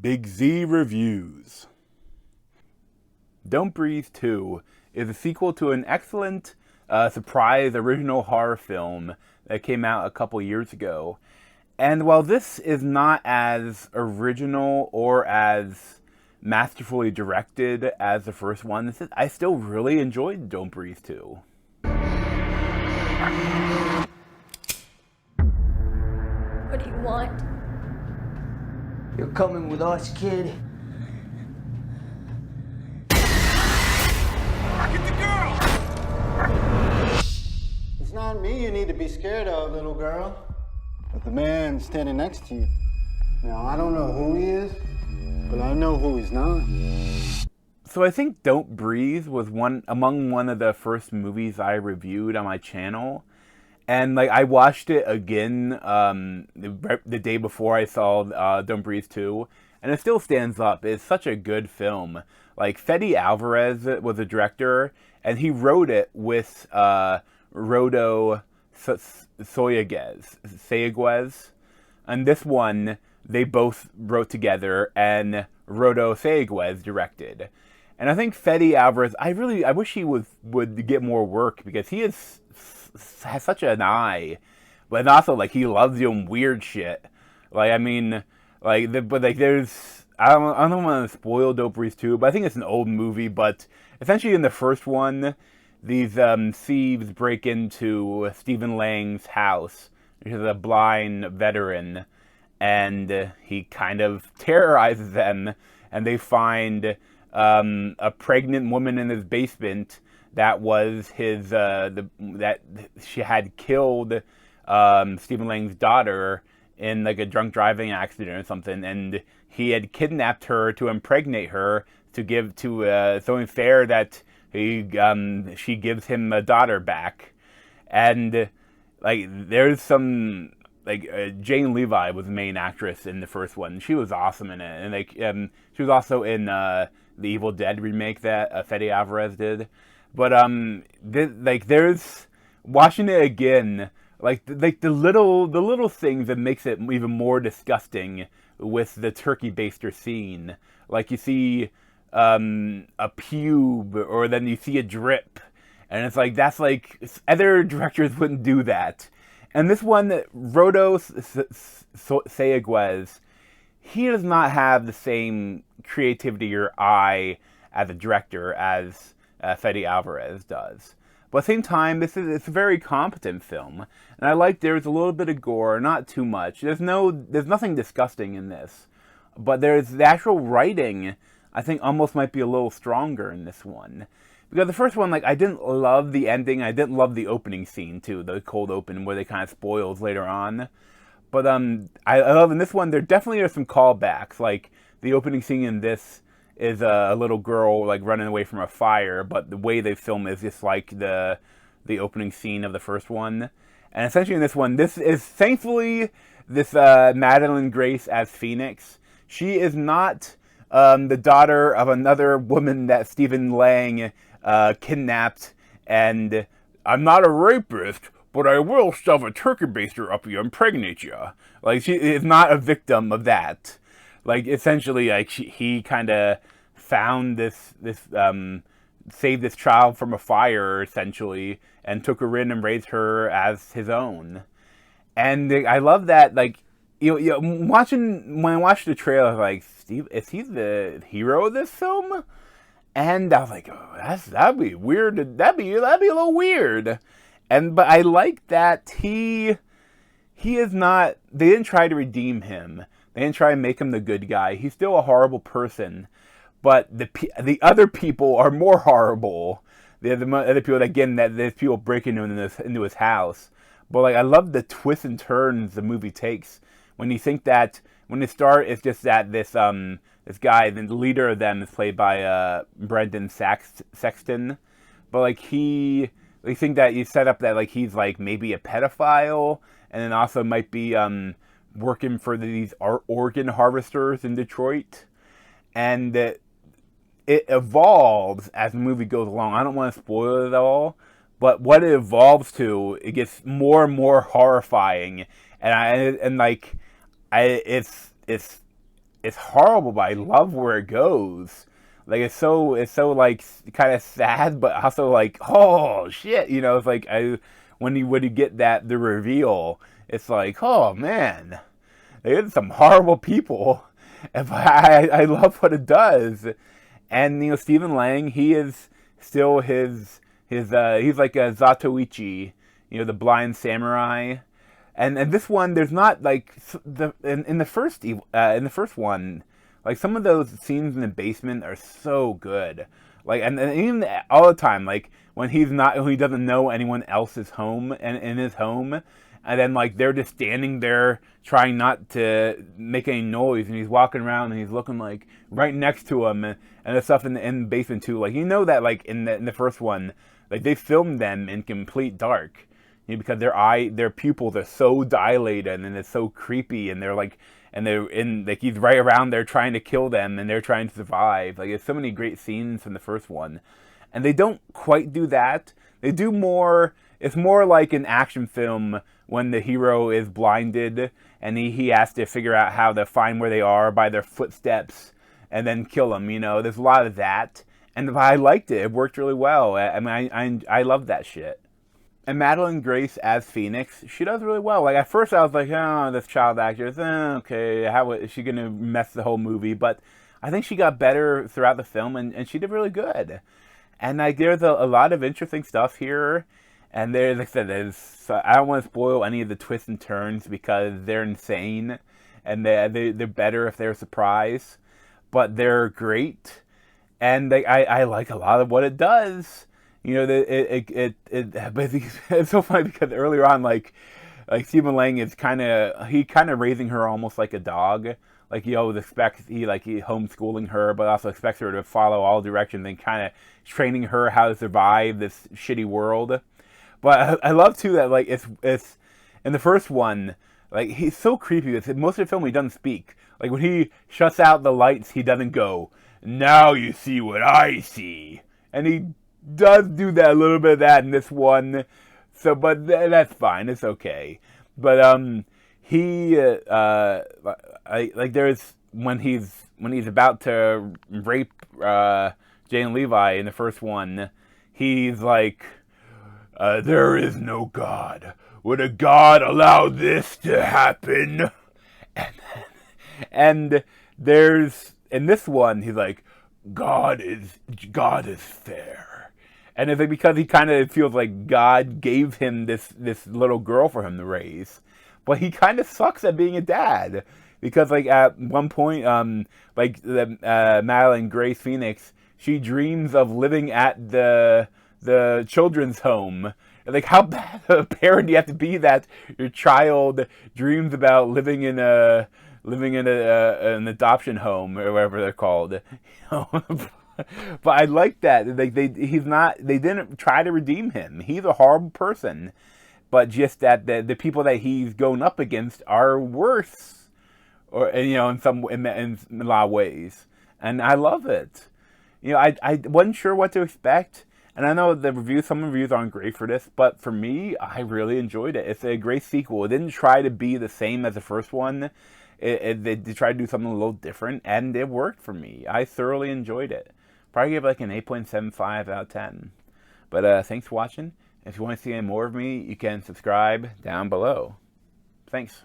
Big Z Reviews. Don't Breathe 2 is a sequel to an excellent surprise original horror film that came out a couple years ago. And while this is not as original or as masterfully directed as the first one, I still really enjoyed Don't Breathe 2. What do you want? You're coming with us, kid. Get the girl! It's not me you need to be scared of, little girl, but the man standing next to you. Now, I don't know who he is, but I know who he's not. So I think Don't Breathe was among one of the first movies I reviewed on my channel. And I watched it again the day before I saw Don't Breathe 2, and it still stands up. It's such a good film. Fede Alvarez was the director, and he wrote it with Rodo Sayagues. And this one, they both wrote together, and Rodo Sayagues directed. And I think Fede Alvarez, I wish he would get more work, because he has such an eye, but also he loves doing weird shit. There's I don't want to spoil Don't Breathe 2, but I think it's an old movie. But essentially, in the first one, these thieves break into Stephen Lang's house, which is a blind veteran, and he kind of terrorizes them, and they find a pregnant woman in his basement that was his that she had killed Stephen Lang's daughter in a drunk driving accident or something, and he had kidnapped her to impregnate her to give to it's only fair that she gives him a daughter back. And there's some Jane Levi was the main actress in the first one. She was awesome in it, and she was also in the Evil Dead remake that Fede Alvarez did. But there's watching it again, the little things that makes it even more disgusting with the turkey baster scene. You see a pube, or then you see a drip, and it's that's other directors wouldn't do that. And this one, Rodo Sayagues, he does not have the same creativity or eye as a director as Fede Alvarez does. But at the same time, it's a very competent film, and there's a little bit of gore, not too much. There's nothing disgusting in this, but there's the actual writing. I think almost might be a little stronger in this one, because the first one, I didn't love the ending. I didn't love the opening scene too, the cold open where they kind of spoils later on. But I love in this one. There definitely are some callbacks, the opening scene in this is a little girl running away from a fire, but the way they film is just the opening scene of the first one. And essentially in this one, this is thankfully this Madeline Grace as Phoenix. She is not the daughter of another woman that Stephen Lang kidnapped, and I'm not a rapist, but I will shove a turkey baster up you and impregnate you. She is not a victim of that. Essentially, he kind of found this saved this child from a fire, essentially, and took her in and raised her as his own. And I love that, watching, when I watched the trailer, I was Steve, is he the hero of this film? And I was oh, that'd be weird. That'd be a little weird. But I like that he is not. They didn't try to redeem him. They didn't try and make him the good guy. He's still a horrible person, but the other people are more horrible. The other people, again, that there's people breaking into his house. But I love the twists and turns the movie takes. When you think that when they start, it's just that this guy, the leader of them, is played by Brendan Sexton. But they think that you set up that he's maybe a pedophile, and then also might be working for these organ harvesters in Detroit. And it evolves as the movie goes along. I don't want to spoil it all, but what it evolves to, it gets more and more horrifying. It's it's horrible, but I love where it goes. Like it's so like kind of sad, but also like, oh shit, you know, it's like when you get the reveal, it's like, oh man, there's some horrible people, and I love what it does. And you know, Stephen Lang, he is still he's like a Zatoichi, you know, the blind samurai. And this one, there's not like in the first one, like some of those scenes in the basement are so good. Like and even all the time, like when he doesn't know anyone else's home and in his home, and then like they're just standing there trying not to make any noise, and he's walking around and he's looking like right next to him, and the stuff in the basement too. Like you know that like in the first one, like they filmed them in complete dark. You know, because their pupils are so dilated and it's so creepy, and they're in like he's right around there trying to kill them, and they're trying to survive. Like there's so many great scenes from the first one, and they don't quite do that. They do more. It's more like an action film when the hero is blinded and he has to figure out how to find where they are by their footsteps and then kill them. You know, there's a lot of that, and I liked it. It worked really well. I mean, I love that shit. And Madeline Grace as Phoenix, she does really well. Like, at first I was like, oh, this child actress, okay, how is she going to mess the whole movie? But I think she got better throughout the film, and she did really good. And, like, there's a lot of interesting stuff here. And there's, like I said, I don't want to spoil any of the twists and turns because they're insane. And they're better if they're a surprise. But they're great. And I like a lot of what it does. You know, it's so funny because earlier on, like Stephen Lang is kind of raising her almost like a dog. Like he always expects he homeschooling her, but also expects her to follow all directions and kind of training her how to survive this shitty world. But I love too that like it's in the first one, like he's so creepy. Most of the film he doesn't speak. Like when he shuts out the lights, he doesn't go, "Now you see what I see," and he does do that a little bit of that in this one, so but that's fine, it's okay. But he like there's when he's about to rape Jane Levi in the first one, he's like, there is no God. Would a God allow this to happen? And there's in this one he's like, God is fair. And it's like because he kind of feels like God gave him this little girl for him to raise, but he kind of sucks at being a dad because like at one point, like the Madeline Grace Phoenix, she dreams of living at the children's home. Like how bad a parent do you have to be that your child dreams about living in an adoption home or whatever they're called, you know? But I like that. Like they didn't try to redeem him. He's a horrible person, but just that the people that he's going up against are worse, or you know, in a lot of ways. And I love it. You know, I wasn't sure what to expect, and I know some reviews aren't great for this, but for me, I really enjoyed it. It's a great sequel. It didn't try to be the same as the first one. They tried to do something a little different, and it worked for me. I thoroughly enjoyed it. Probably give like an 8.75 out of 10. But thanks for watching. If you want to see any more of me, you can subscribe down below. Thanks.